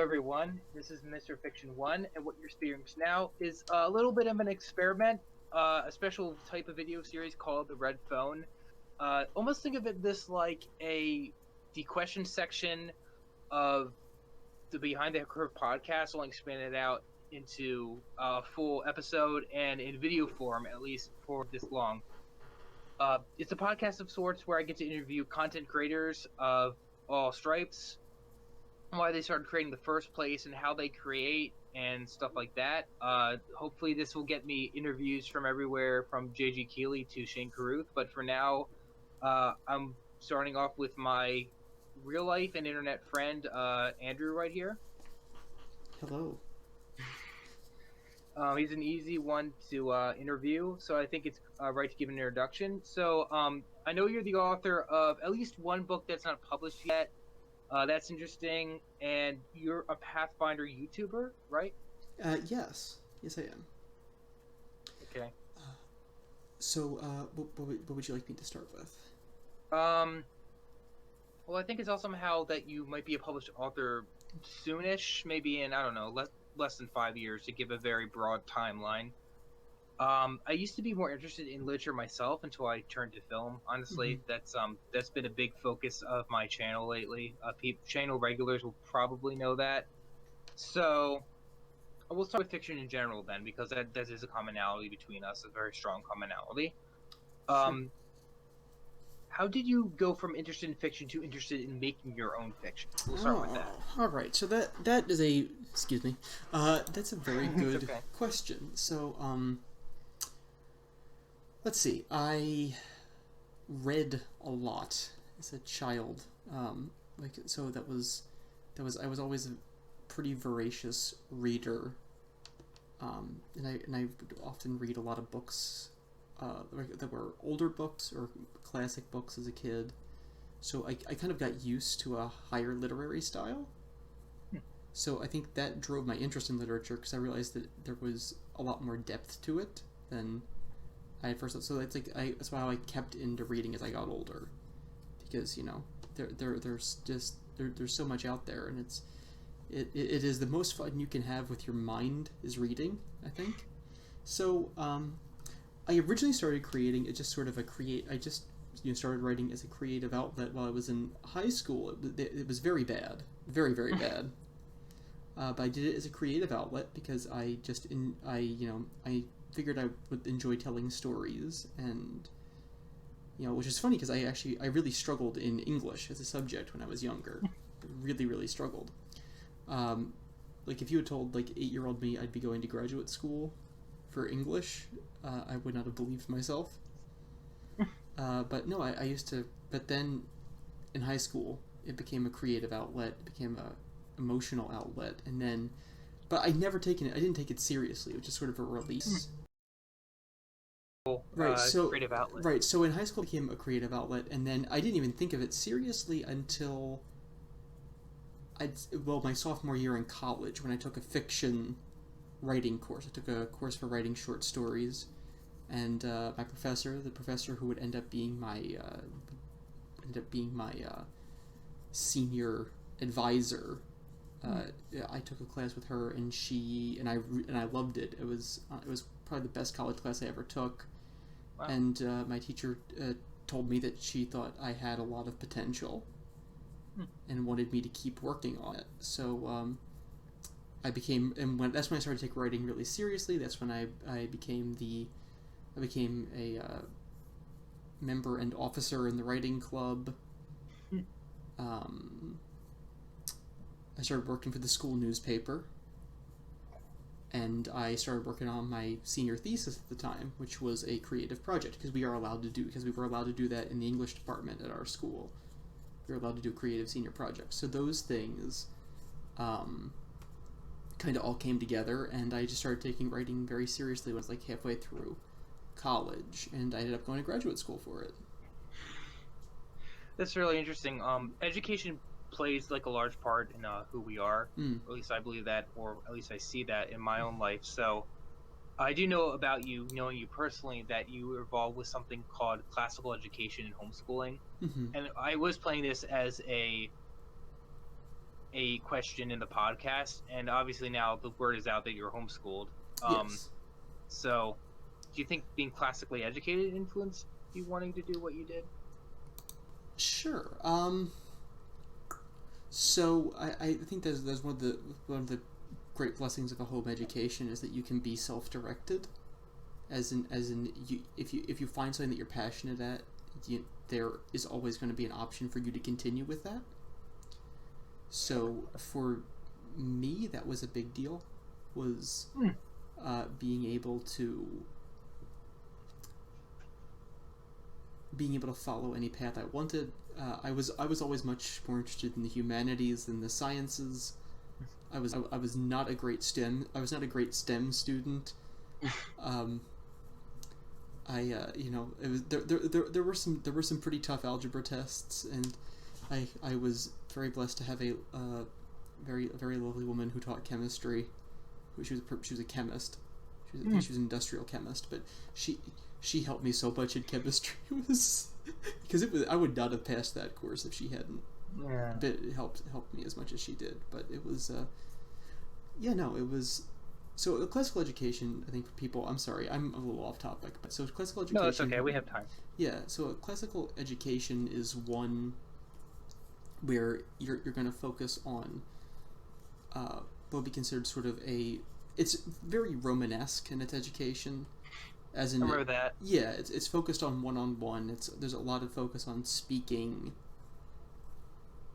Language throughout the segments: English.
everyone. This is Mr. Fiction 1, and what you're experiencing now is a little bit of an experiment, a special type of video series called the Red Phone. Almost think of it this like the question section of the Behind the Curve podcast, only expanded out into a full episode and in video form, at least for this long. It's a podcast of sorts where I get to interview content creators of all stripes, why they started creating in the first place and how they create and stuff like that. Hopefully this will get me interviews from everywhere from JG Keeley to Shane Carruth, but for now, I'm starting off with my real life and internet friend, Andrew, right here. Hello. He's an easy one to interview, so I think it's right to give an introduction. So I know you're the author of at least one book that's not published yet. That's interesting, and you're a Pathfinder YouTuber, right? Yes, I am. Okay. What would you like me to start with? Well, I think it's also somehow that you might be a published author soonish, maybe in, I don't know, less than 5 years, to give a very broad timeline. I used to be more interested in literature myself until I turned to film. Honestly, that's been a big focus of my channel lately. Channel regulars will probably know that. So we'll start with fiction in general then, because that is a commonality between us, a very strong commonality. Sure. How did you go from interested in fiction to interested in making your own fiction? We'll start with that. All right. So that is a excuse me. That's a very good okay. question. So let's see. I read a lot as a child. I was always a pretty voracious reader. And I would often read a lot of books that were older books or classic books as a kid. So I kind of got used to a higher literary style. So I think that drove my interest in literature, because I realized that there was a lot more depth to it than I at first thought. So that's why I kept into reading as I got older, because there's so much out there, and it is the most fun you can have with your mind is reading, I think. So I originally started creating it just sort of started writing as a creative outlet while I was in high school. It was very bad, very, very bad. But I did it as a creative outlet because I figured I would enjoy telling stories, and which is funny because I really struggled in English as a subject when I was younger. Really, really struggled. Like if you had told 8-year-old me I'd be going to graduate school for English, I would not have believed myself. But no, I used to. But then, in high school, it became a creative outlet. It became a emotional outlet, and then, but I didn't take it seriously. It was just sort of a release. Creative outlet. Right. So in high school, it became a creative outlet, and then I didn't even think of it seriously until my sophomore year in college, when I took a fiction writing course. I took a course for writing short stories. And my professor, the professor who would end up being my senior advisor, I took a class with her, and I loved it. It was probably the best college class I ever took. Wow. And my teacher told me that she thought I had a lot of potential, and wanted me to keep working on it. So that's when I started to take writing really seriously. That's when I became a member and officer in the writing club. I started working for the school newspaper, and I started working on my senior thesis at the time, which was a creative project, because we were allowed to do that in the English department at our school. We were allowed to do creative senior projects. So those things kind of all came together, and I just started taking writing very seriously when I was halfway through college, and I ended up going to graduate school for it. That's really interesting. Education plays a large part in who we are. At least I believe that, or at least I see that in my own life. So I do know about you, knowing you personally, that you were involved with something called classical education and homeschooling. Mm-hmm. And I was playing this as a a question in the podcast, and obviously now the word is out that you're homeschooled. Um, Yes. so do you think being classically educated influenced you wanting to do what you did? Sure. So I think there's one of the great blessings of a home education is that you can be self-directed. As in if you find something that you're passionate at, there is always going to be an option for you to continue with that. So for me, that was a big deal. Was Hmm. being able to follow any path I wanted. I was always much more interested in the humanities than the sciences. I was not a great STEM student. Um, it was there were some pretty tough algebra tests, and I was very blessed to have a very lovely woman who taught chemistry. She was a chemist. I think she was an industrial chemist, but she she helped me so much in chemistry. It was because it was I would not have passed that course if she hadn't Yeah. helped me as much as she did. But it was yeah, no, it was. So classical education, I think for people, I'm sorry, I'm a little off topic, but so classical No, that's okay. education, We have time. yeah. So classical education is one where you're going to focus on what would be considered sort of it's very Romanesque in its education, as I in remember that. yeah, it's focused on one-on-one. There's a lot of focus on speaking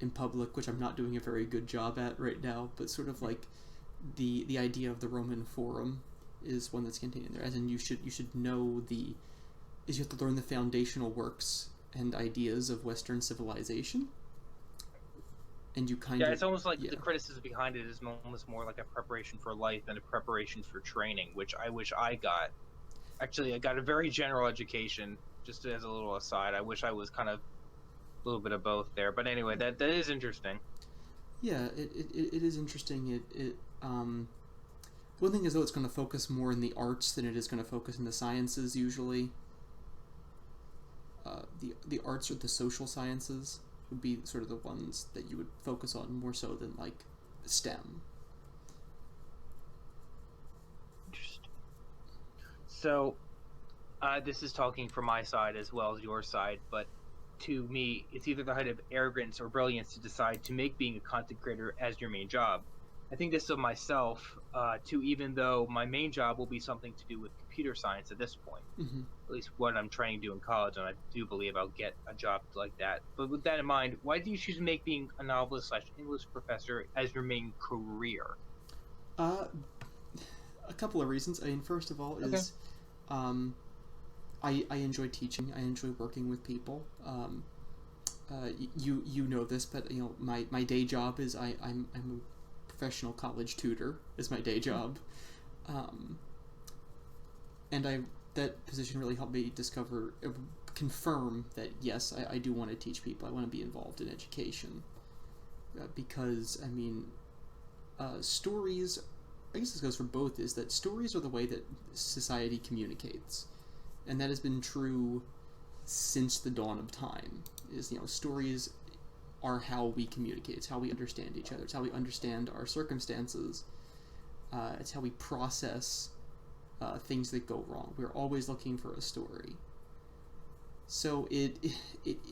in public, which I'm not doing a very good job at right now, but sort of like the idea of the Roman Forum is one that's contained in there. As in, you should know you have to learn the foundational works and ideas of Western civilization, and you kind Yeah, of it's almost like yeah the criticism behind it is almost more like a preparation for life than a preparation for training, which I wish I got. Actually, I got a very general education. Just as a little aside, I wish I was kind of a little bit of both there. But anyway, that is interesting. yeah it is interesting. One thing is though it's going to focus more in the arts than it is going to focus in the sciences usually. The arts or the social sciences would be sort of the ones that you would focus on more so than like STEM. Interesting. So, this is talking from my side as well as your side, but to me, it's either the height of arrogance or brilliance to decide to make being a content creator as your main job. I think this of myself, too, even though my main job will be something to do with computer science at this point, Mm-hmm. at least what I'm trying to do in college, and I do believe I'll get a job like that. But with that in mind, why do you choose to make being a novelist slash English professor as your main career? Uh, a couple of reasons. I mean, first of all, Okay. is um, I enjoy teaching. I enjoy working with people. You know this, but you know my day job is I'm a professional college tutor. Is my day job, um, and I that position really helped me confirm that yes, I do want to teach people. I want to be involved in education because I mean stories. I guess this goes for both. Is that stories are the way that society communicates, and that has been true since the dawn of time. Stories are how we communicate. It's how we understand each other. It's how we understand our circumstances. It's how we process things that go wrong. We're always looking for a story. So it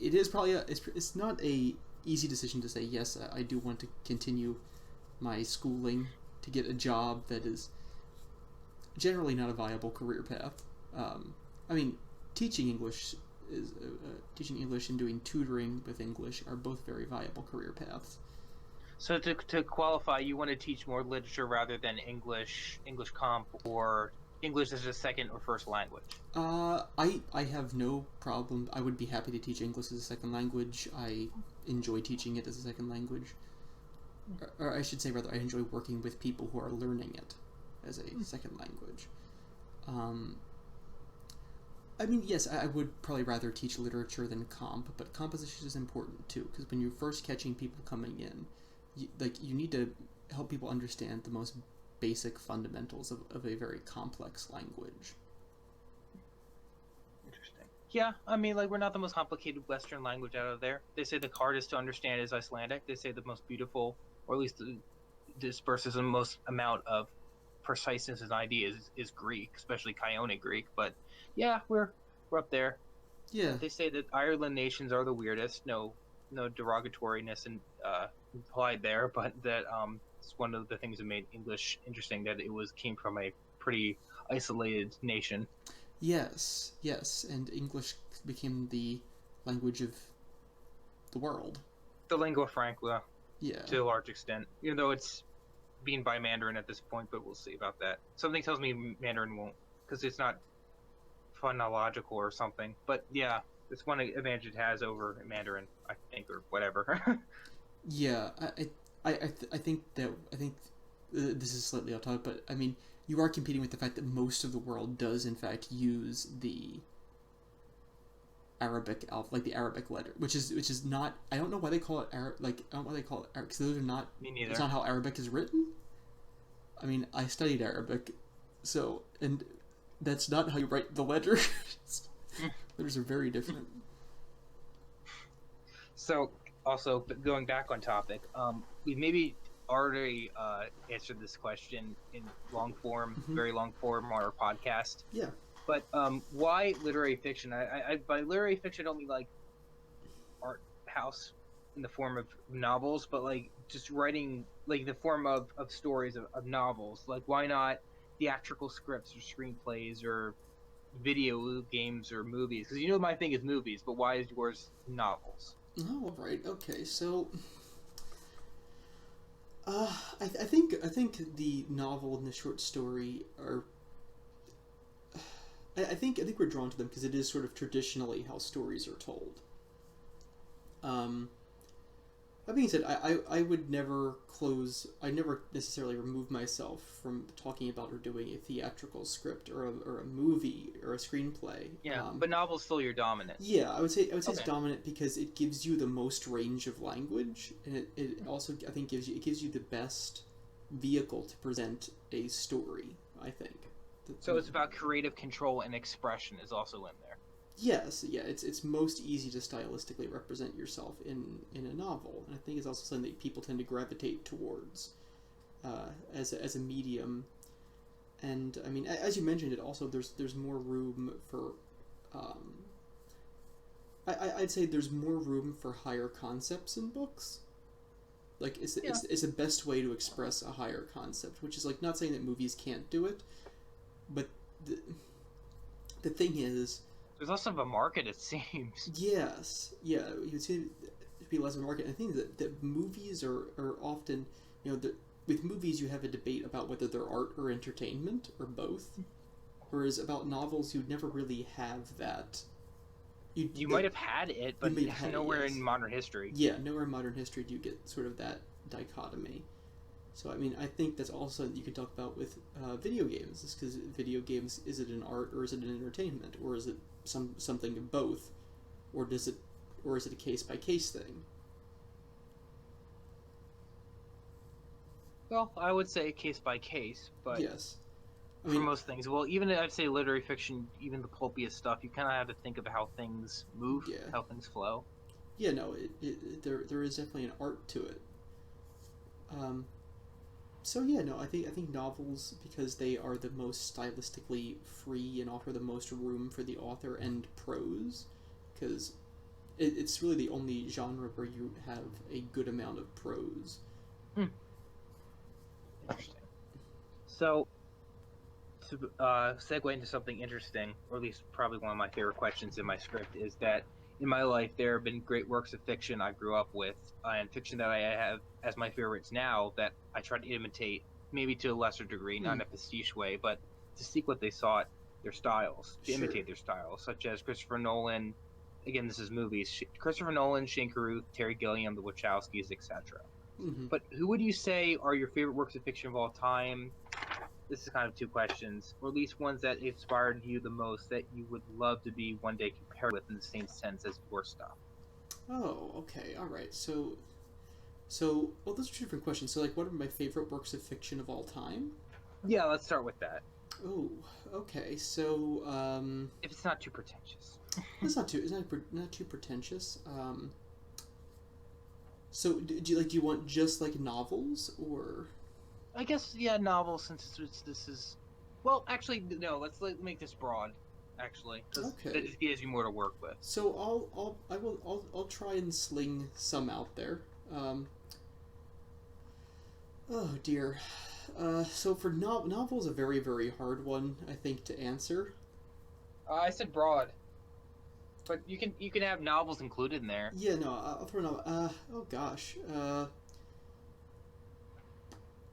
is probably it's not a easy decision to say yes. I do want to continue my schooling to get a job that is generally not a viable career path. I mean, teaching English teaching English and doing tutoring with English are both very viable career paths. So to qualify, you want to teach more literature rather than English comp, or English as a second or first language. I have no problem. I would be happy to teach English as a second language. I enjoy teaching it as a second language, or I should say rather, I enjoy working with people who are learning it as a second language. Um, I mean, yes, I would probably rather teach literature than comp, but composition is important too because when you're first catching people coming in, you need to help people understand the most basic fundamentals of a very complex language. Interesting. Yeah, I mean, like we're not the most complicated Western language out of there. They say the hardest to understand is Icelandic. They say the most beautiful, or at least disperses the most amount of preciseness in ideas is Greek, especially Ionic Greek. But yeah, we're up there. Yeah. They say that Ireland nations are the weirdest. No derogatoriness implied there, but that it's one of the things that made English interesting, that it was came from a pretty isolated nation. Yes. Yes. And English became the language of the world. The lingua franca Yeah. to a large extent, even though it's being by Mandarin at this point, but we'll see about that. Something tells me Mandarin won't, because it's not phonological or something. But yeah, it's one advantage it has over Mandarin, I think, or whatever. Yeah. I think this is slightly off topic, but I mean, you are competing with the fact that most of the world does in fact use the Arabic like the Arabic letter, which is not. I don't know why they call it like I don't know why they call it Arabic, because those are not. Me It's neither. not how Arabic is written. I mean, I studied Arabic, so and that's not how you write the letters. Letters are very different. So, also going back on topic, we maybe already answered this question in long form, Hmm. very long form on our podcast. Yeah. But why literary fiction? By literary fiction, I don't mean like art house in the form of novels, but like just writing like the form of stories of novels. Like why not theatrical scripts or screenplays or video games or movies? Because my thing is movies, but why is yours novels? Oh, all right. Okay. So, I think the novel and the short story are. I think we're drawn to them because it is sort of traditionally how stories are told. Um, That being said, I would never close. I never necessarily remove myself from talking about or doing a theatrical script or a movie or a screenplay. Yeah, but novel's still your dominant. Yeah, I would say it's Okay. dominant because it gives you the most range of language, and it also I think gives you the best vehicle to present a story. I think. So it's about creative control and expression is also in there. Yes, yeah, it's most easy to stylistically represent yourself in a novel, and I think it's also something that people tend to gravitate towards as a medium. And I mean, as you mentioned, it also there's more room for. Um, I'd say there's more room for higher concepts in books. Like Yeah. it's the best way to express a higher concept, which is like not saying that movies can't do it, but the the thing is, There's less of a market, it seems. yes, yeah, you would say to be less of a market. I think that movies are often, with movies you have a debate about whether they're art or entertainment or both, whereas about novels you'd never really have that. You might have had it, You but may have had it, nowhere yes. in modern history. Yeah, nowhere in modern history do you get sort of that dichotomy. So I mean, I think that's also you could talk about with video games, is because video games, is it an art or is it an entertainment, or is it something of both, or is it a case by case thing? Well, I would say case by case, but Yes, I for mean, most things, well, even I'd say literary fiction, even the pulpiest stuff, you kind of have to think of how things move, yeah, how things flow. yeah, no, there is definitely an art to it. Um, so yeah, no, I think novels, because they are the most stylistically free and offer the most room for the author, and prose, because it's really the only genre where you have a good amount of prose. Hmm, interesting. So, to segue into something interesting, or at least probably one of my favorite questions in my script, is that in my life there have been great works of fiction I grew up with, and fiction that I have as my favorites now that I try to imitate, maybe to a lesser degree, not Hmm. in a pastiche way, but to seek what they sought, their styles, to Sure. imitate their styles, such as Christopher Nolan. Again, this is movies. Christopher Nolan, Shane Carruth, Terry Gilliam, the Wachowskis, etc. Hmm. But who would you say are your favorite works of fiction of all time? This is kind of two questions, or at least ones that inspired you the most that you would love to be one day compared with in the same sense as your stuff. Oh, okay, all right. Well, those are two different questions. So, like, what are my favorite works of fiction of all time? Yeah, let's start with that. Oh, okay. So, If it's not too pretentious. that's not too, it's not too pretentious. So do you want just like novels or? I guess yeah, novels since this is. Well, actually, no. Make this broad, actually, because that Okay. just gives you more to work with. So I'll try and sling some out there. Um, oh dear. So for novels, a very very hard one I think to answer. I said broad, but you can have novels included in there. Yeah, no, I'll throw novel. Oh gosh.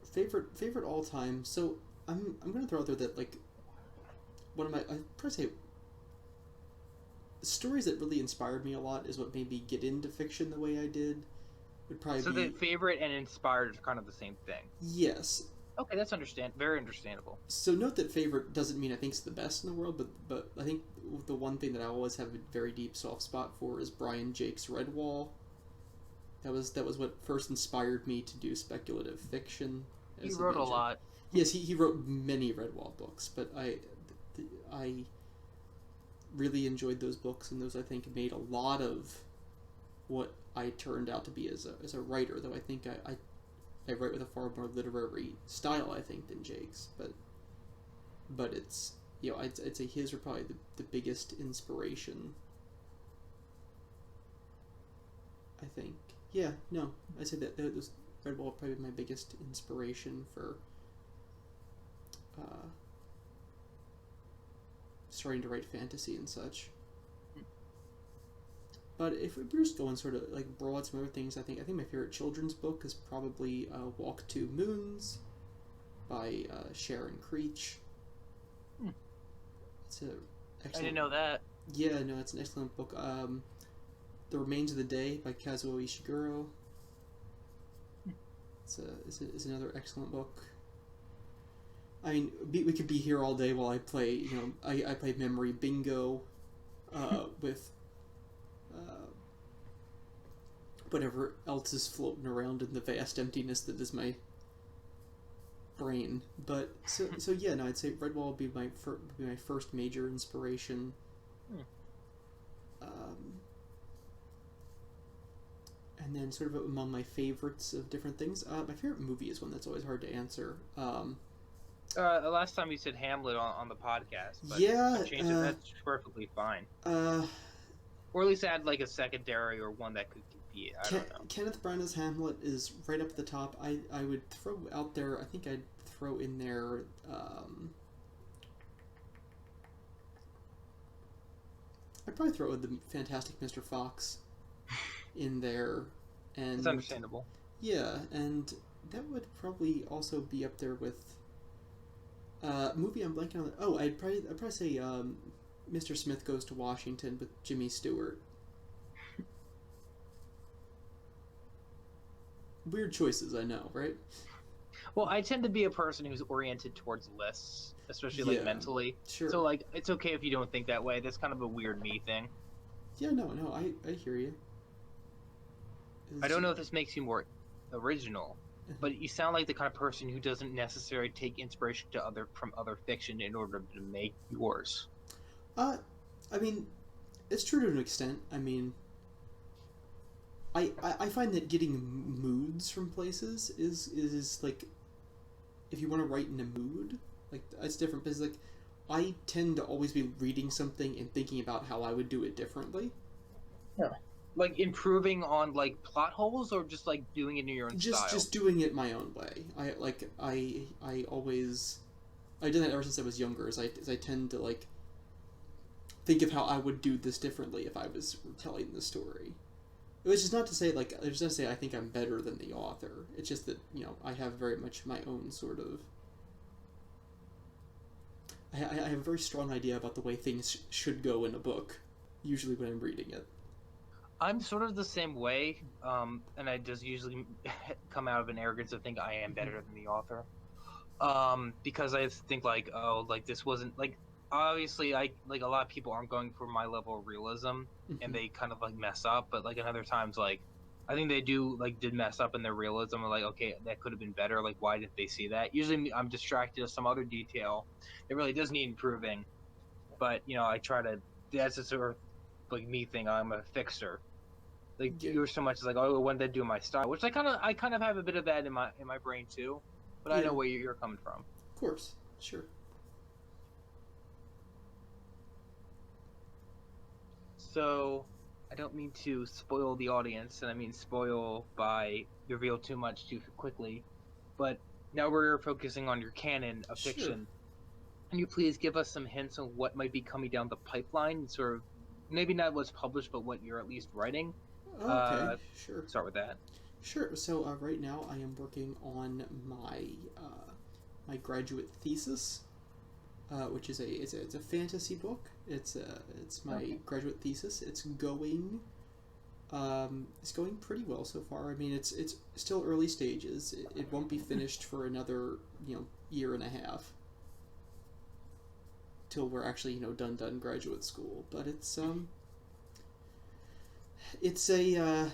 Favorite all time. So I'm gonna throw out there that like one of my I probably say stories that really inspired me a lot is what made me get into fiction the way I did. Would probably So the be favorite and inspired are kind of the same thing. yes. Okay, that's very understandable. So note that favorite doesn't mean I think it's the best in the world, but I think the one thing that I always have a very deep soft spot for is Brian Jake's Redwall. That was what first inspired me to do speculative fiction He as a wrote a major. lot. Yes, he wrote many Redwall books, but I really enjoyed those books, and those I think made a lot of what I turned out to be as a writer. Though I think I write with a far more literary style I think than Jake's, but it's I'd say his are probably the biggest inspiration. I think yeah no I say that was Redwall probably my biggest inspiration for uh, starting to write fantasy and such. But if we're just going sort of like broad some other things, I think my favorite children's book is probably Walk Two Moons by Sharon Creech. Hmm. It's a I didn't excellent. know that. Yeah, no, it's an excellent book. The Remains of the Day by Kazuo Ishiguro. It's another excellent book. I mean, we could be here all day while I play. I play Memory Bingo, with uh, whatever else is floating around in the vast emptiness that is my brain. But so yeah, no, I'd say Redwall would be my first major inspiration. Hmm. Um, and then sort of among my favorites of different things, my favorite movie is one that's always hard to answer. The last time you said Hamlet on the podcast, but Yeah, I've changed it. That's perfectly fine. uh, Or at least add like a secondary or one that could compete. I don't know. Kenneth Branagh's Hamlet is right up at the top. I would throw out there. I think I'd throw in there. I'd probably throw the Fantastic Mr. Fox in there, It's and understandable. yeah, and that would probably also be up there with movie I'm blanking on. Oh, I'd probably say Mr. Smith Goes to Washington with Jimmy Stewart. Weird choices, I know, right? Well, I tend to be a person who's oriented towards lists, especially like Yeah, mentally. So sure. like it's okay if you don't think that way. That's kind of a weird me thing. Yeah, no, I hear you. I It's don't know if this makes you more original, but you sound like the kind of person who doesn't necessarily take inspiration from other fiction in order to make yours. uh, I mean, it's true to an extent. I mean, I find that getting moods from places is like if you want to write in a mood, like it's different because like I tend to always be reading something and thinking about how I would do it differently. Yeah. Like improving on like plot holes or just like doing it in your own style. Just doing it my own way. I always I did that ever since I was younger. As I tend to like think of how I would do this differently if I was telling the story. Which is not to say like it's not to say I think I'm better than the author. It's just that I have very much my own sort of. I have a very strong idea about the way things should go in a book. Usually when I'm reading it. I'm sort of the same way, and I just usually come out of an arrogance of think I am Mm-hmm. better than the author. Because I think like, oh, like this wasn't like obviously I like a lot of people aren't going for my level of realism, and Mm-hmm. they kind of like mess up. But like in other times, like I think they did mess up in their realism. And like, okay, that could have been better. Like, why didn't they see that? Usually, I'm distracted with some other detail that really does need improving. But I try to. That's a sort of like me thing. I'm a fixer. Like Yeah, you're so much as like, oh, when they do my style, which I kind of have a bit of that in my brain too. But I yeah, know where you're coming from. of course, sure. So I don't mean to spoil the audience, and I mean spoil by reveal too much too quickly. But now we're focusing on your canon of Sure. fiction. Can you please give us some hints on what might be coming down the pipeline? Sort of maybe not what's published, but what you're at least writing. Okay, Uh, sure. Start with that. Sure. So right now I am working on my graduate thesis, which is a fantasy book. It's my Okay. graduate thesis. It's going pretty well so far. I mean, it's still early stages. It won't be finished for another year and a half till we're actually done graduate school. But it's a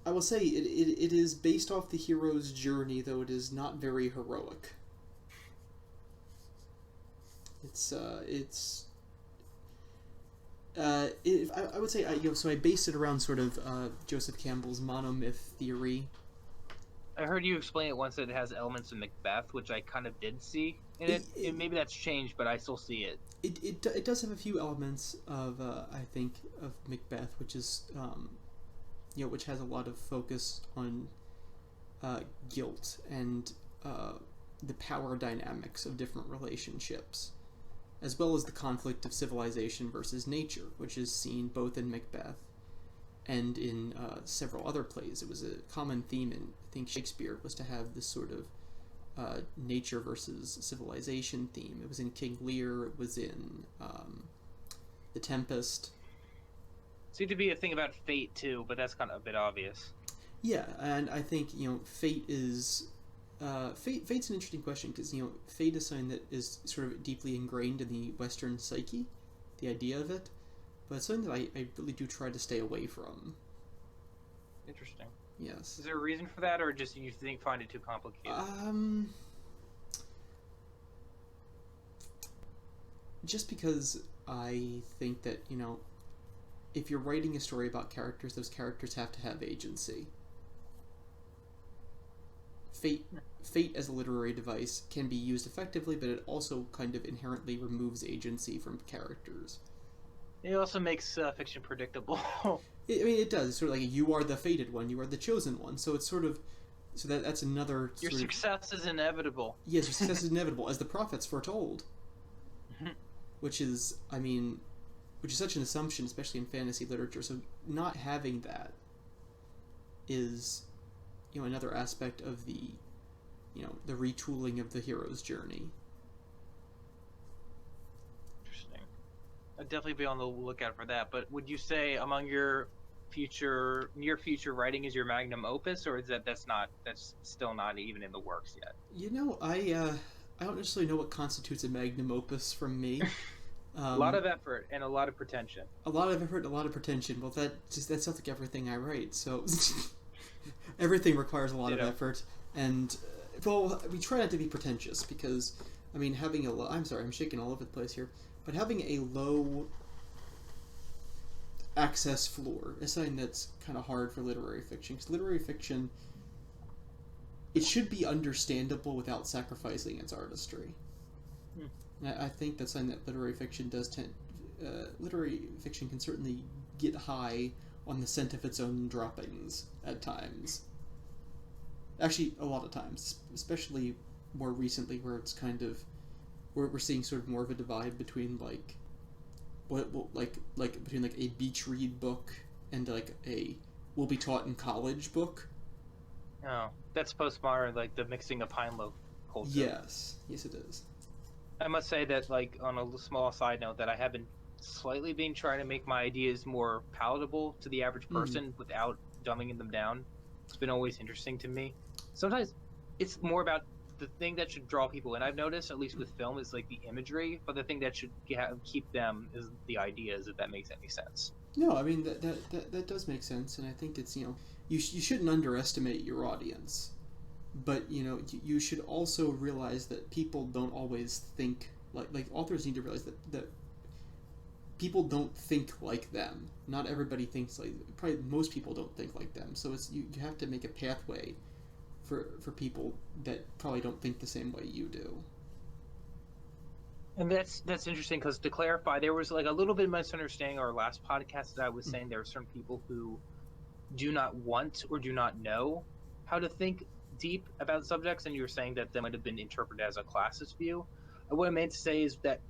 I will say it is based off the hero's journey, though it is not very heroic. It's I would say so I based it around sort of Joseph Campbell's monomyth theory. I heard you explain it once that it has elements of Macbeth, which I kind of did see in It, it. it, Maybe that's changed, but I still see it. it does have a few elements of I think of Macbeth, which is which has a lot of focus on guilt and uh, the power dynamics of different relationships, as well as the conflict of civilization versus nature, which is seen both in Macbeth and in several other plays. It was a common theme in, I think, Shakespeare, was to have this sort of nature versus civilization theme. It was in King Lear, it was in The Tempest. Seemed to be a thing about fate too, but that's kind of a bit obvious. Yeah, and I think fate is fate's an interesting question because fate is something that is sort of deeply ingrained in the Western psyche, the idea of it, but it's something that I really do try to stay away from. Interesting. Yes. Is there a reason for that, or just you think find it too complicated? Um, just because I think that if you're writing a story about characters, those characters have to have agency. Fate fate as a literary device can be used effectively, but it also kind of inherently removes agency from characters. It also makes fiction predictable. I mean, it does. It's sort of like you are the fated one, you are the chosen one. So it's sort of that's another Your sort of success is inevitable. yes, your success is inevitable, as the prophets foretold, which is I mean, which is such an assumption, especially in fantasy literature. So not having that is another aspect of the retooling of the hero's journey. Interesting. I'd definitely be on the lookout for that. But would you say among your near future writing is your magnum opus, or is that's still not even in the works yet? I don't necessarily know what constitutes a magnum opus from me. A lot Um, of effort and a lot of pretension. a lot of effort, a lot of pretension. Well, that sounds like everything I write. So everything requires a lot of Ditto. effort, and well, we try not to be pretentious because I mean having a I'm sorry, I'm shaking all over the place here, but having a low access floor is something that's kind of hard for literary fiction because literary fiction it should be understandable without sacrificing its artistry. Hmm. And I think that's something that literary fiction does tend. Literary fiction can certainly get high on the scent of its own droppings at times. Actually, a lot of times, especially more recently, where it's kind of we're seeing sort of more of a divide between like between like a beach read book and like a will be taught in college book. Oh, that's postmodern, like the mixing of high and low culture. Yes, it is. I must say that, like, on a small side note, that I have been slightly been trying to make my ideas more palatable to the average Mm. person without dumbing them down. It's been always interesting to me. Sometimes it's more about the thing that should draw people in. I've noticed, at least with film, is like the imagery, but the thing that should keep them is the ideas, if that makes any sense. No, I mean that does make sense, and I think it's you shouldn't underestimate your audience, but you should also realize that people don't always think like authors need to realize that people don't think like them. Not everybody thinks like, probably most people don't think like them. So it's you have to make a pathway for people that probably don't think the same way you do. And that's interesting because to clarify, there was like a little bit of misunderstanding our last podcast that I was Mm. saying there are certain people who do not want or do not know how to think deep about subjects, and you were saying that that might have been interpreted as a classist view. And what I meant to say is that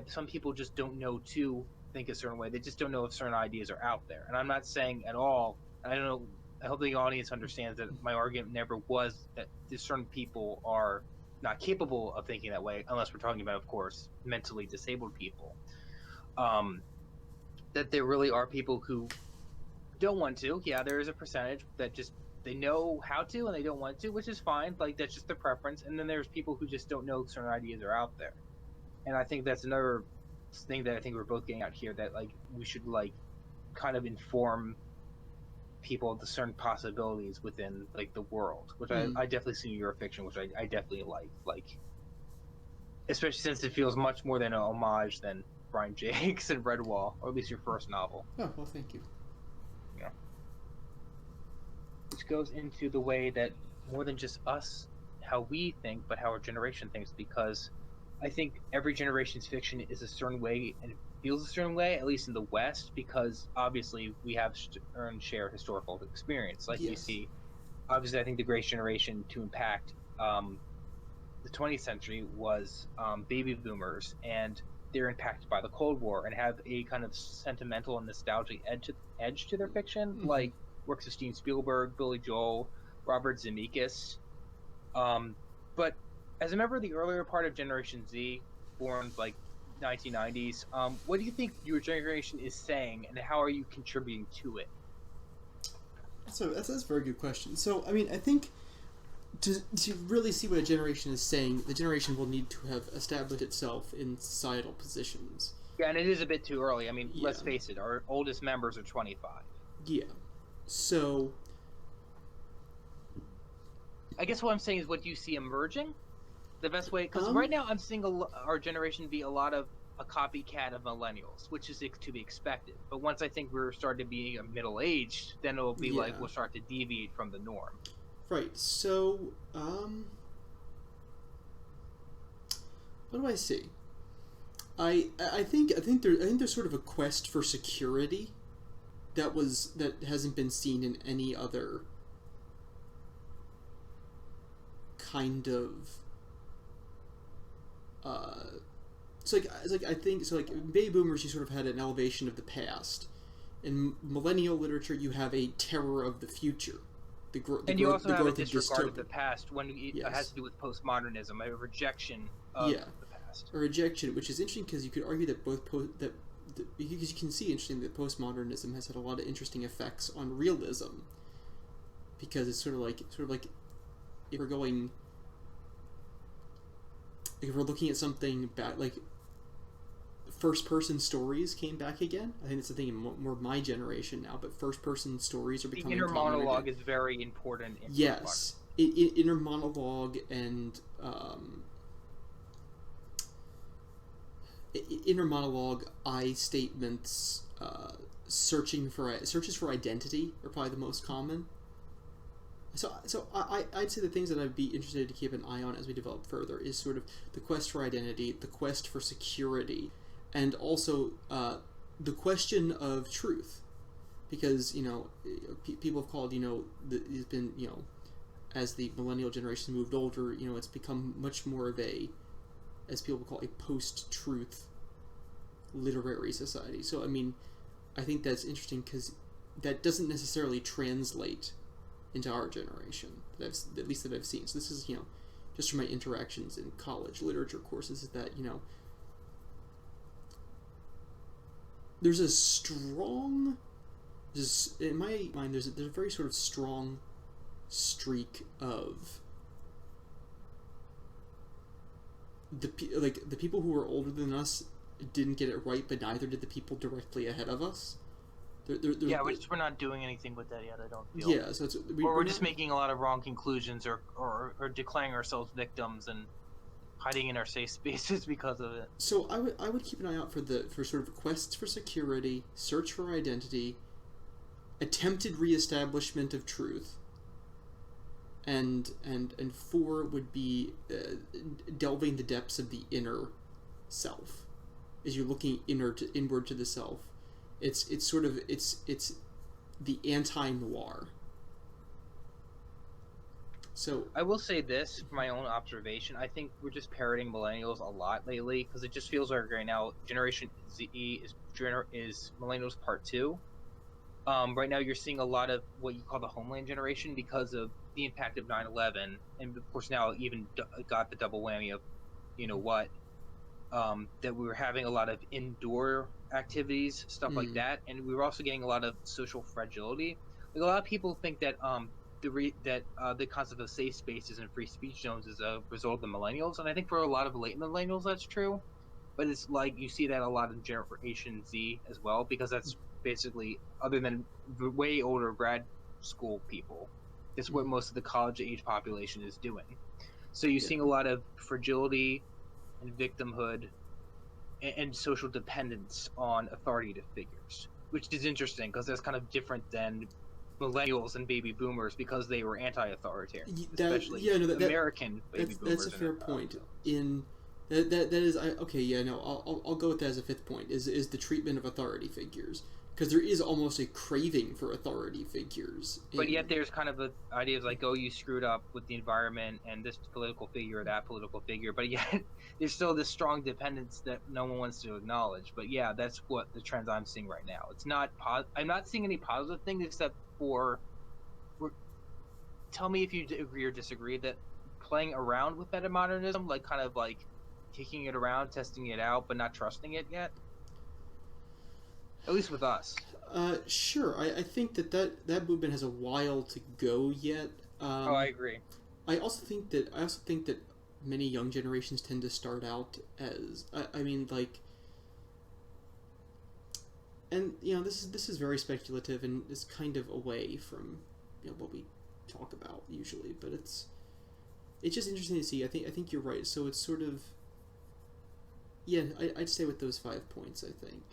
some people just don't know to think a certain way. They just don't know if certain ideas are out there. And I'm not saying at all. I don't know. I hope the audience understands that my argument never was that certain people are not capable of thinking that way, unless we're talking about, of course, mentally disabled people. Um, that there really are people who don't want to. Yeah, there is a percentage that just they know how to and they don't want to, which is fine. Like that's just their preference. And then there's people who just don't know certain ideas are out there. And I think that's another thing that I think we're both getting out here, that like we should like kind of inform people of the certain possibilities within like the world, which Mm. I definitely see Eurofiction, which I definitely like, especially since it feels much more than a homage than Brian Jakes and Redwall, or at least your first novel. Oh, well, thank you. Yeah. Which goes into the way that more than just us, how we think, but how our generation thinks, because I think every generation's fiction is a certain way and feels a certain way, at least in the West, because obviously we have earned shared historical experience. Like you Yes. see, obviously, I think the greatest generation to impact the 20th century was baby boomers, and they're impacted by the Cold War and have a kind of sentimental and nostalgic edge to their fiction, Mm-hmm. like works of Steven Spielberg, Billy Joel, Robert Zemeckis. Um, but as a member of the earlier part of Generation Z, born like 1990s, what do you think your generation is saying, and how are you contributing to it? So that's a very good question. So I mean, I think to really see what a generation is saying, the generation will need to have established itself in societal positions. Yeah, and it is a bit too early. I mean, Yeah. let's face it, our oldest members are 25. Yeah. So I guess what I'm saying is, what do you see emerging? The best way, because um right now I'm seeing our generation be a lot of a copycat of millennials, which is to be expected. But once I think we're starting to be middle aged, then it'll be like yeah. we'll start to deviate from the norm. Right. So what do I see? I think there's sort of a quest for security that hasn't been seen in any other kind of it's like I think so, like baby boomers, you sort of had an elevation of the past. In millennial literature you have a terror of the future, And you also the have a growth of disregard of dystopia. the past when it has Yes. to do with postmodernism, a rejection of Yeah. the past. A rejection, which is interesting because you could argue that because you can see interesting that postmodernism has had a lot of interesting effects on realism, because it's sort of like if we're going if we're looking at something back, like first person stories came back again. I think it's a thing in more my generation now, but first person stories are The becoming inner common monologue again. is very important in postmodernism. Yes, inner monologue and inner monologue, I statements, searches for identity are probably the most common. I'd say the things that I'd be interested to keep an eye on as we develop further is sort of the quest for identity, the quest for security, and also the question of truth, because people have called it's been as the millennial generation moved older, it's become much more of a, as people call, a post-truth literary society. So I mean, I think that's interesting because that doesn't necessarily translate into our generation, at least that I've seen. So this is just from my interactions in college literature courses, is that there's a strong, in my mind, there's a very sort of strong streak of the people who were older than us didn't get it right, but neither did the people directly ahead of us. Yeah, we're not doing anything with that yet, I don't feel. Yeah, so Or we're we're just not, making a lot of wrong conclusions, or declaring ourselves victims, and hiding in our safe spaces because of it. So I would keep an eye out for sort of quests for security, search for identity, attempted reestablishment of truth, and four would be delving the depths of the inner self. As you're looking inward to the self, it's the anti-noir. So I will say this from my own observation. I think we're just parroting millennials a lot lately because it just feels like right now Generation Z is millennials part two. Right now you're seeing a lot of what you call the homeland generation because of the impact of 9/11, and of course now even got the double whammy of, you know what, that we were having a lot of indoor activities, stuff like that, and we were also getting a lot of social fragility. Like a lot of people think that the concept of safe spaces and free speech zones is a result of the millennials, and I think for a lot of late millennials that's true. But it's like you see that a lot in Generation Z as well, because that's basically, other than the way older grad school people, it's what most of the college age population is doing. So you're yeah. seeing a lot of fragility and victimhood and social dependence on authoritative figures, which is interesting because that's kind of different than millennials and baby boomers because they were anti-authoritarian, especially American baby boomers. That's a fair point. In that is okay. Yeah, no, I'll go with that as a fifth point. Is the treatment of authority figures, because there is almost a craving for authority figures. But yet there's kind of the idea of like, oh, you screwed up with the environment and this political figure or that political figure. But yet there's still this strong dependence that no one wants to acknowledge. But yeah, that's what the trends I'm seeing right now. It's not I'm not seeing any positive things except for, tell me if you agree or disagree, that playing around with metamodernism, like kind of like kicking it around, testing it out, but not trusting it yet. At least with us. Sure. I think that movement has a while to go yet. I agree. I also think that many young generations tend to start out as I mean, like, and this is very speculative and is kind of away from what we talk about usually, but it's just interesting to see. I think you're right. So it's sort of, yeah, I'd stay with those 5 points, I think.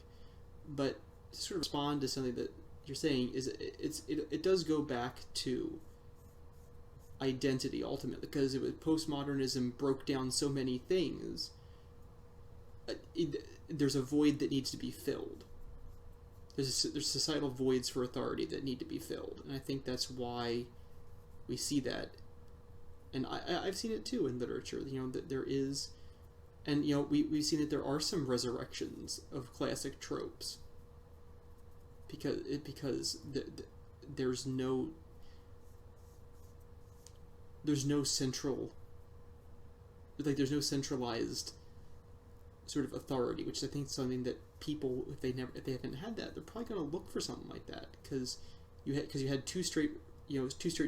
But to sort of respond to something that you're saying is it does go back to identity ultimately, because postmodernism broke down so many things. There's a void that needs to be filled. There's societal voids for authority that need to be filled, and I think that's why we see that. And I've seen it too in literature. That there is, and we've seen that there are some resurrections of classic tropes. Because there's no central, like, there's no centralized sort of authority, which I think is something that people, if they haven't had that, they're probably going to look for something like that, because you had two straight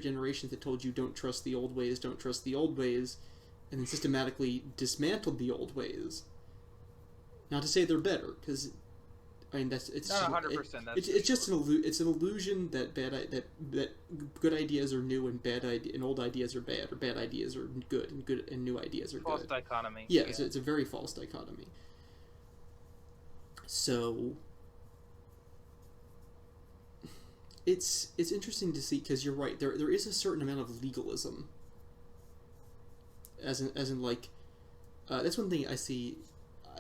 generations that told you don't trust the old ways, and then systematically dismantled the old ways. Not to say they're better, because I mean it's not 100%. It's just an illusion that that good ideas are new and and old ideas are bad, or bad ideas are good and new ideas are false good. False dichotomy. Yeah, yeah. So it's a very false dichotomy. So it's interesting to see, because you're right. There is a certain amount of legalism. As in like, that's one thing I see.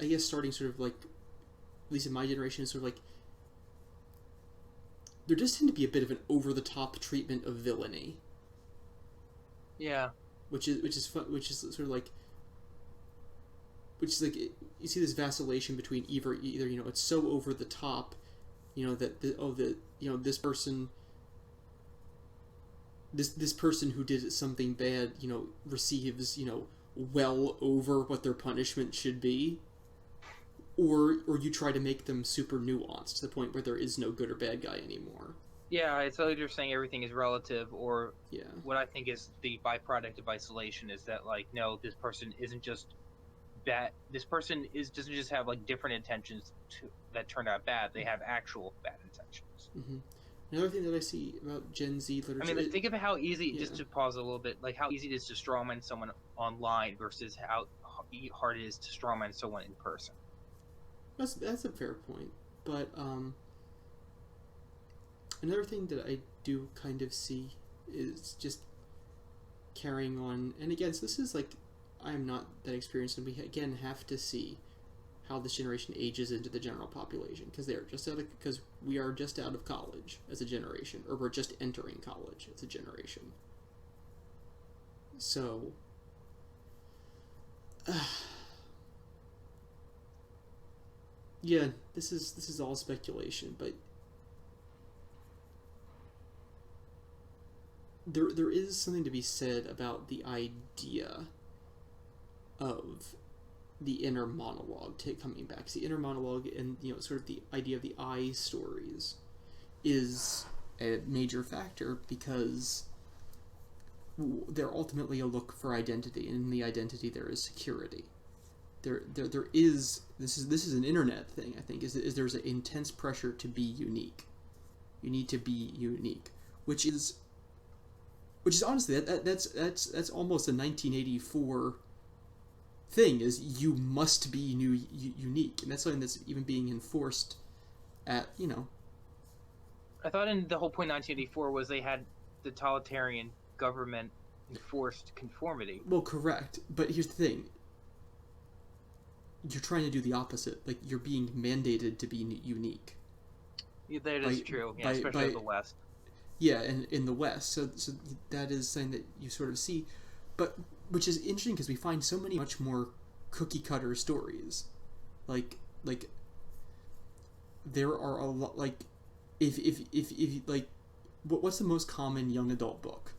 I guess starting sort of like, at least in my generation, is sort of like, there does tend to be a bit of an over-the-top treatment of villainy. Yeah. Which is fun, which is sort of like, you see this vacillation between either it's so over the top, that this person who did something bad, receives, well over what their punishment should be. Or you try to make them super nuanced to the point where there is no good or bad guy anymore. Yeah, it's like you're saying everything is relative, or yeah. What I think is the byproduct of isolation is that, like, no, this person isn't just bad. This person doesn't just have like different intentions that turn out bad. They have actual bad intentions. Mm-hmm. Another thing that I see about Gen Z literature. I mean, think of how easy. Yeah. Just to pause a little bit, like how easy it is to strawman someone online versus how hard it is to strawman someone in person. That's a fair point, but another thing that I do kind of see is just carrying on, and again, so this is like I'm not that experienced, and we again have to see how this generation ages into the general population because we are just out of college as a generation, or we're just entering college as a generation. So, yeah, this is all speculation, but there is something to be said about the idea of the inner monologue coming back. See, inner monologue and sort of the idea of the I stories is a major factor because they're ultimately a look for identity, and in the identity there is security. There is this is an internet thing. I think is there's an intense pressure to be unique. You need to be unique, which is honestly that's almost a 1984 thing. Is you must be unique, and that's something that's even being enforced at I thought in the whole point 1984 was they had the totalitarian government enforced conformity. Well, correct, but here's the thing. You're trying to do the opposite. Like, you're being mandated to be unique. Yeah, that is true, yeah, especially in the West. Yeah, and in the West. So that is something that you sort of see. But, which is interesting because we find so many much more cookie-cutter stories. Like, there are a lot, like, if like, what's the most common young adult book?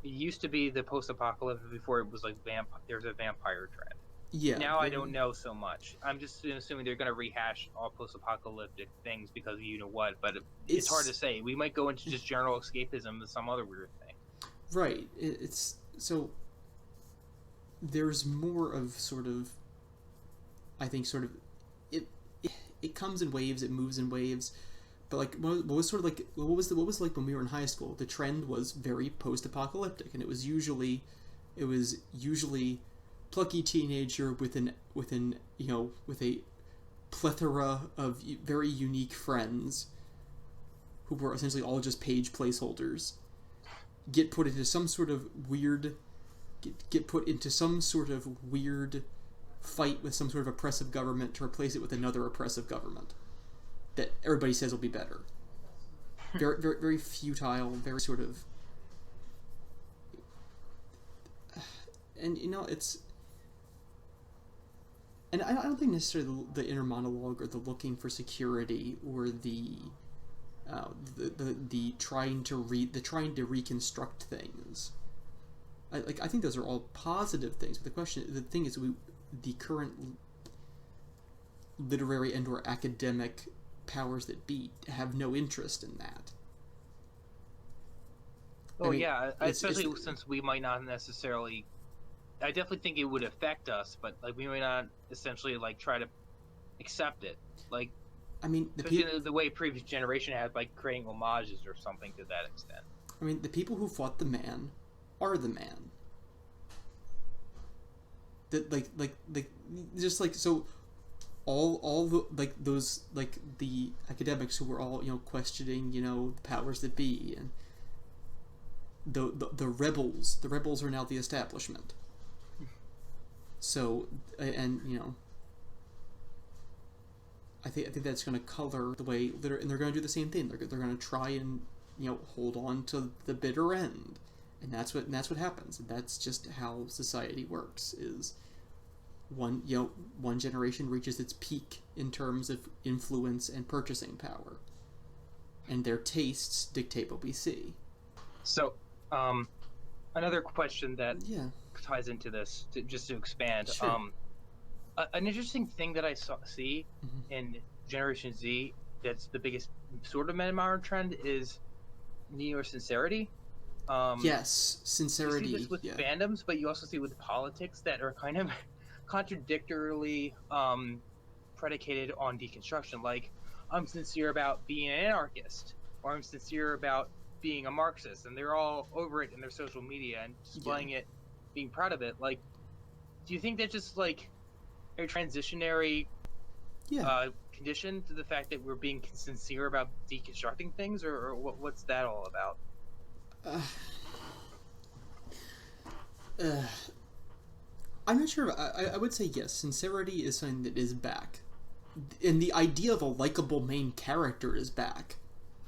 It used to be the post-apocalyptic before it was like there's a vampire trend. Yeah. Now I don't know so much. I'm just assuming they're going to rehash all post-apocalyptic things because of you know what, but it's hard to say. We might go into just general escapism and some other weird thing. Right. It's so there's more of sort of, I think sort of it comes in waves, it moves in waves. But like, what was like when we were in high school? The trend was very post-apocalyptic, and it was usually plucky teenager with a plethora of very unique friends who were essentially all just page placeholders get put into some sort of weird fight with some sort of oppressive government to replace it with another oppressive government that everybody says will be better. Very, very, very futile, very sort of... And, it's... And I don't think necessarily the inner monologue or the looking for security or the trying to reconstruct things. I think those are all positive things, but the thing is, the current literary and/or academic powers that be have no interest in that. Oh, I mean, yeah, especially since we might not necessarily. I definitely think it would affect us, but like we might not essentially like try to accept it. Like, I mean, the way previous generation had, like creating homages or something to that extent. I mean, the people who fought the man are the man. That like just like so. All the like those like the academics who were all questioning the powers that be, and the rebels are now the establishment. So and I think that's going to color the way and they're going to do the same thing. They're going to try and hold on to the bitter end, and that's what happens. And that's just how society works. Is one generation reaches its peak in terms of influence and purchasing power, and their tastes dictate what we see. So, another question that ties into this, just to expand. Sure. An interesting thing that I see in Generation Z that's the biggest sort of meta-modern trend is neo-sincerity. Yes, sincerity. You see this with fandoms, but you also see with politics that are kind of contradictorily predicated on deconstruction. Like, I'm sincere about being an anarchist, or I'm sincere about being a Marxist, and they're all over it in their social media and displaying it, being proud of it. Like, do you think that's just like a transitionary Yeah. condition to the fact that we're being sincere about deconstructing things, or what's that all about? Uh, uh, I'm not sure. I would say yes. Sincerity is something that is back, and the idea of a likable main character is back.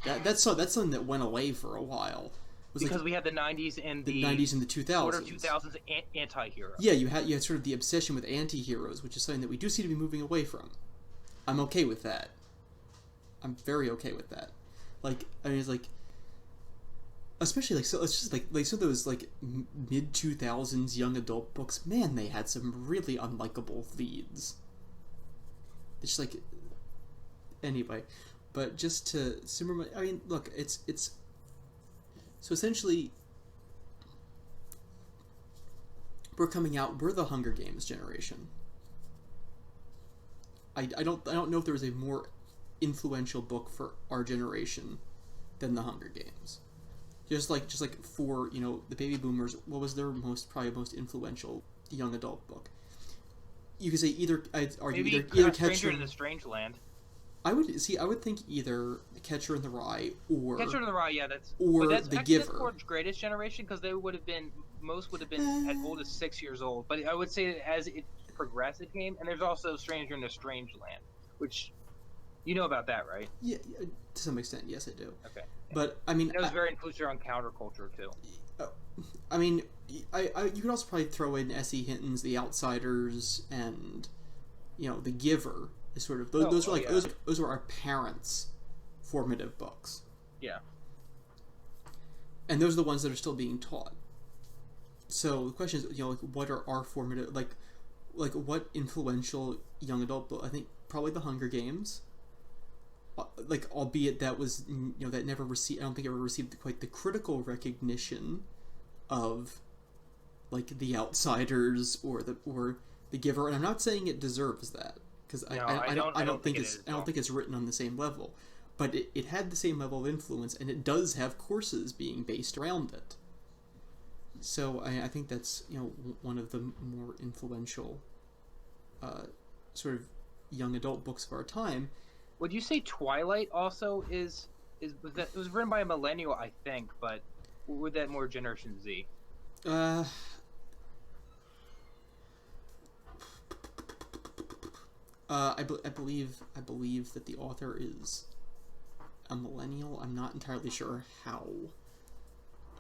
That's something that went away for a while. It was Because like we had the '90s and the the '90s and the sort of 2000s. 2000s anti-hero. Yeah, you had sort of the obsession with anti-heroes, which is something that we do seem to be moving away from. I'm okay with that. I'm very okay with that. Like, I mean, it's like, especially like, so it's just like some of those like mid 2000s young adult books. Man, they had some really unlikable leads. It's just like, anyway, but just to simmer my, I mean, look, it's so essentially we're coming out. We're the Hunger Games generation. I don't know if there was a more influential book for our generation than the Hunger Games. Just like for, you know, the baby boomers, what was their probably most influential young adult book? You could say either, I'd argue Maybe either Stranger Catcher. in the Strange Land. I would think either Catcher in the Rye Catcher in the Rye, yeah, that's. But or that's The actually that's Giver. more Greatest Generation because they would have been most would have been as old as Uh, 6 years old. But I would say that as it progressed, it came, and there's also Stranger in the Strange Land, which you know about that, right? yeah, to some extent, yes, I do. Okay. Yeah. But I mean, That was very influential on counterculture too. uh, I mean, you could also probably throw in S.E. Hinton's The Outsiders and, you know, The Giver. Is sort of those are like yeah. those are our parents' formative books, Yeah. and those are the ones that are still being taught. So the question is, you know, like, what are our formative, like what influential young adult book? I think probably The Hunger Games. Like, albeit that was, you know, that never received. I don't think it ever received quite the critical recognition of like The Outsiders or the Giver, and I'm not saying it deserves that because No, I don't think it it's is. I don't think it's written on the same level, but it had the same level of influence, and it does have courses being based around it. So I think that's, you know, one of the more influential sort of young adult books of our time. Would you say Twilight also is was that it was written by a millennial, I think, but would that more Generation Z? Uh, I believe that the author is a millennial. I'm not entirely sure how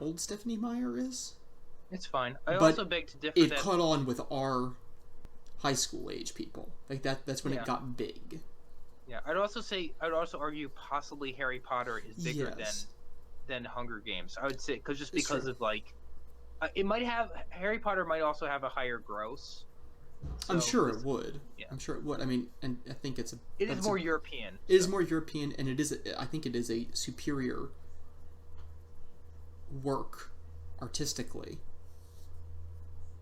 old Stephanie Meyer is, It's fine. I but also beg to differ it that caught on with our high school age people. Like that's when yeah. it got big. Yeah, I'd also argue possibly Harry Potter is bigger Yes, than Hunger Games. I would say it's because true. of like it might have Harry Potter might also have a higher gross. I'm So sure it this would. yeah, I'm sure it would. I mean, and I think it's a it is that's more a, European. it is So more European, and it is. I think it is a superior work artistically.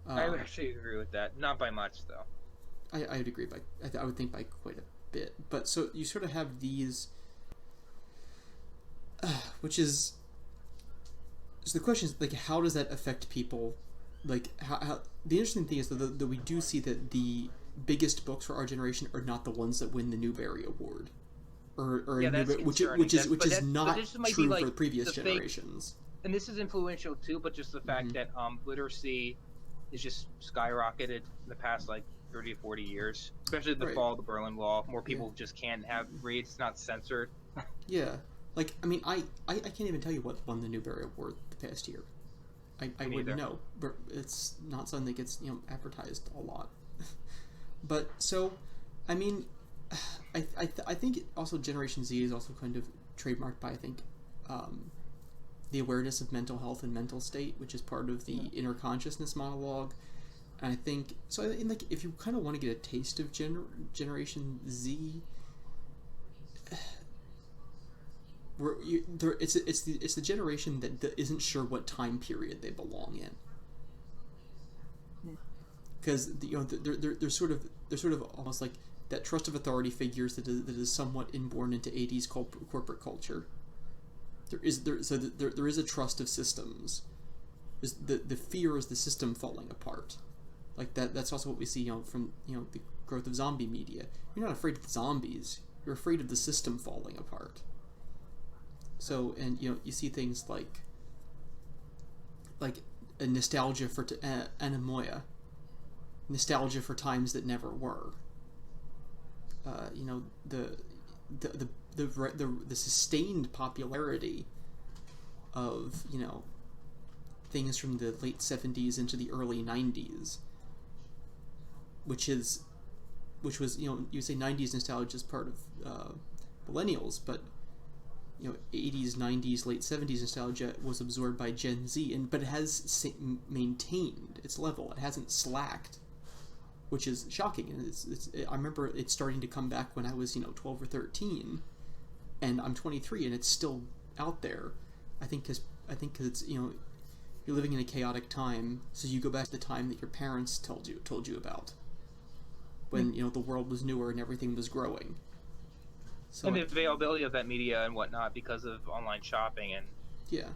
I Um, would actually agree with that. Not by much though. I would agree by I would think by quite a bit. But so you sort of have these, which is so the question is like, how does that affect people? Like how the interesting thing is that we do see that the biggest books for our generation are not the ones that win the Newbery Award, or Yeah, that's concerning. which is But not this might be true like for the previous the fake, generations. and this is influential too. But just the fact Mm-hmm. that literacy is just skyrocketed in the past like 30 to 40 years, especially the Right. fall of the Berlin Wall. More Yeah. people just can't have read. It's not censored. Yeah. Like, I mean, I can't even tell you what won the Newbery Award the past year. I Me wouldn't neither. know, but it's not something that gets, you know, advertised a lot. But so, I mean, I think also Generation Z is also kind of trademarked by, I think, the awareness of mental health and mental state, which is part of the inner consciousness monologue. And I think so. Like, if you kind of want to get a taste of Generation Z, it's the generation that isn't sure what time period they belong in, because you know they're sort of almost like that trust of authority figures that is somewhat inborn into 80s corporate culture. There is a trust of systems. The fear is the system falling apart. Like that's also what we see, from the growth of zombie media. You're not afraid of the zombies. You're afraid of the system falling apart. So, and you see things like a nostalgia for anemoia, nostalgia for times that never were. The sustained popularity of things from the late 70s into the early 90s, which was you say 90s nostalgia is part of millennials, but 80s, 90s, late 70s nostalgia was absorbed by Gen Z, but it has maintained its level. It hasn't slacked, which is shocking. And I remember it starting to come back when I was 12 or 13, and I'm 23, and it's still out there. I think because it's you're living in a chaotic time, so you go back to the time that your parents told you about, when the world was newer and everything was growing. So and the availability of that media and whatnot because of online shopping and yeah,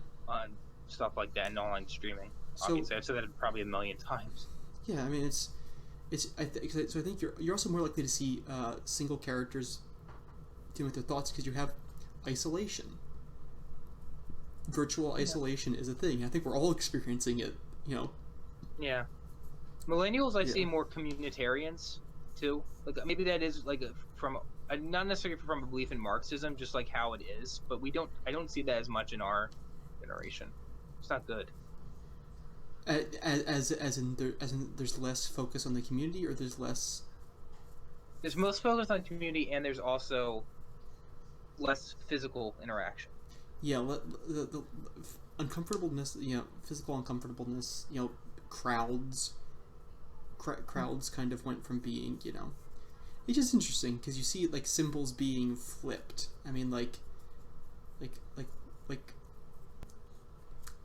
stuff like that, and online streaming. so Obviously, I've said that probably a million times. yeah, I mean it's so I think you're also more likely to see single characters dealing with their thoughts because you have isolation. Virtual isolation is a thing. I think we're all experiencing it. Yeah, millennials I see more communitarians too. Like maybe that is like from not necessarily from a belief in Marxism, just like how it is. But I don't see that as much in our generation. It's not good. As in there's less focus on the community, or there's less. There's most focus on community, and there's also less physical interaction. Yeah, the uncomfortableness, physical uncomfortableness, crowds kind of went from being, it's just interesting because you see like symbols being flipped. I mean, like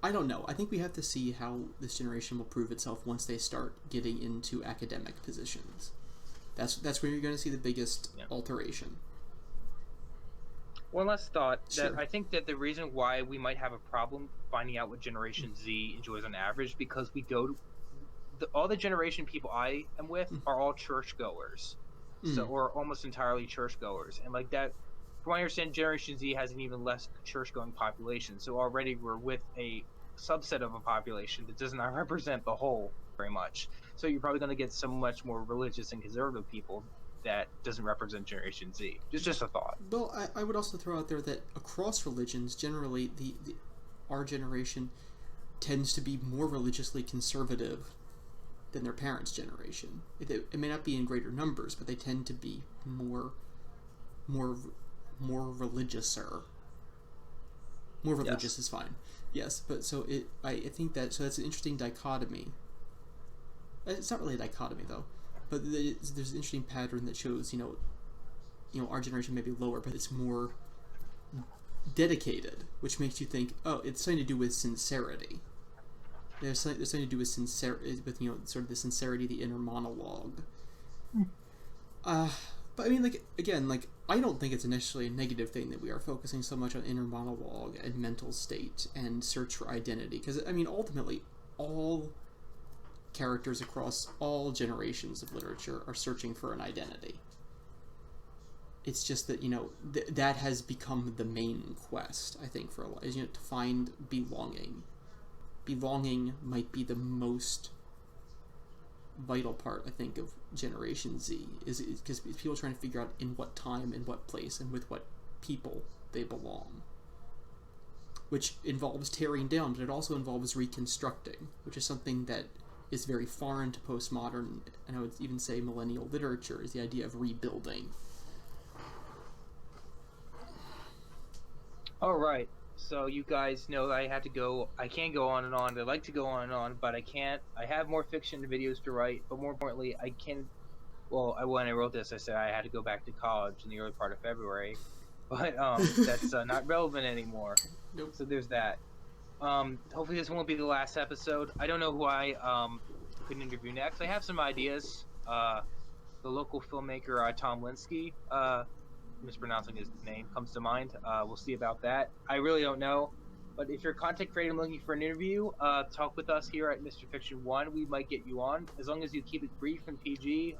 I don't know. I think we have to see how this generation will prove itself once they start getting into academic positions. That's where you're going to see the biggest alteration. One last thought, Sure. that I think that the reason why we might have a problem finding out what Generation Z enjoys on average, because we go to all the generation people I am with are all churchgoers, so or almost entirely churchgoers, and like that. From what I understand, Generation Z has an even less church-going population, so already we're with a subset of a population that does not represent the whole very much. So you're probably going to get so much more religious and conservative people that doesn't represent Generation Z. Just a thought. Well, I would also throw out there that across religions, generally, our generation tends to be more religiously conservative than their parents' generation. It may not be in greater numbers, but they tend to be more religiouser. More religious is fine. Yes, but so I think that so that's an interesting dichotomy. It's not really a dichotomy though, but there's an interesting pattern that shows our generation may be lower, but it's more dedicated, which makes you think, oh, it's something to do with sincerity. There's something to do with sort of the sincerity, the inner monologue. But I mean, I don't think it's necessarily a negative thing that we are focusing so much on inner monologue and mental state and search for identity. Because, I mean, ultimately, all characters across all generations of literature are searching for an identity. It's just that, that has become the main quest, I think, for a lot, is, to find belonging. Belonging might be the most vital part, I think, of Generation Z, is because people are trying to figure out in what time, in what place, and with what people they belong, which involves tearing down, but it also involves reconstructing, which is something that is very foreign to postmodern, and I would even say millennial literature, is the idea of rebuilding. All right. So you guys know that I had to go. I can't go on and on. I'd like to go on and on, but I can't. I have more fiction videos to write, but more importantly, I can. Well, when I wrote this, I said I had to go back to college in the early part of February, but that's not relevant anymore. Nope. So there's that. Hopefully this won't be the last episode. I don't know who I could interview next. I have some ideas. The local filmmaker Tom Linsky. Mispronouncing his name comes to mind. We'll see about that. I really don't know. But if you're a content creator and looking for an interview, talk with us here at Mr. Fiction One. We might get you on as long as you keep it brief and PG.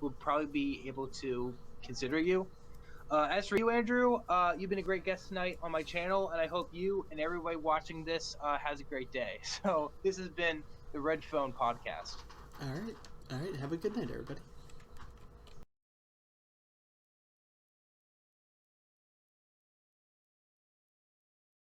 We'll probably be able to consider you. As for you, Andrew, you've been a great guest tonight on my channel, and I hope you and everybody watching this has a great day. So this has been the Red Phone Podcast. All right. All right. Have a good night, everybody.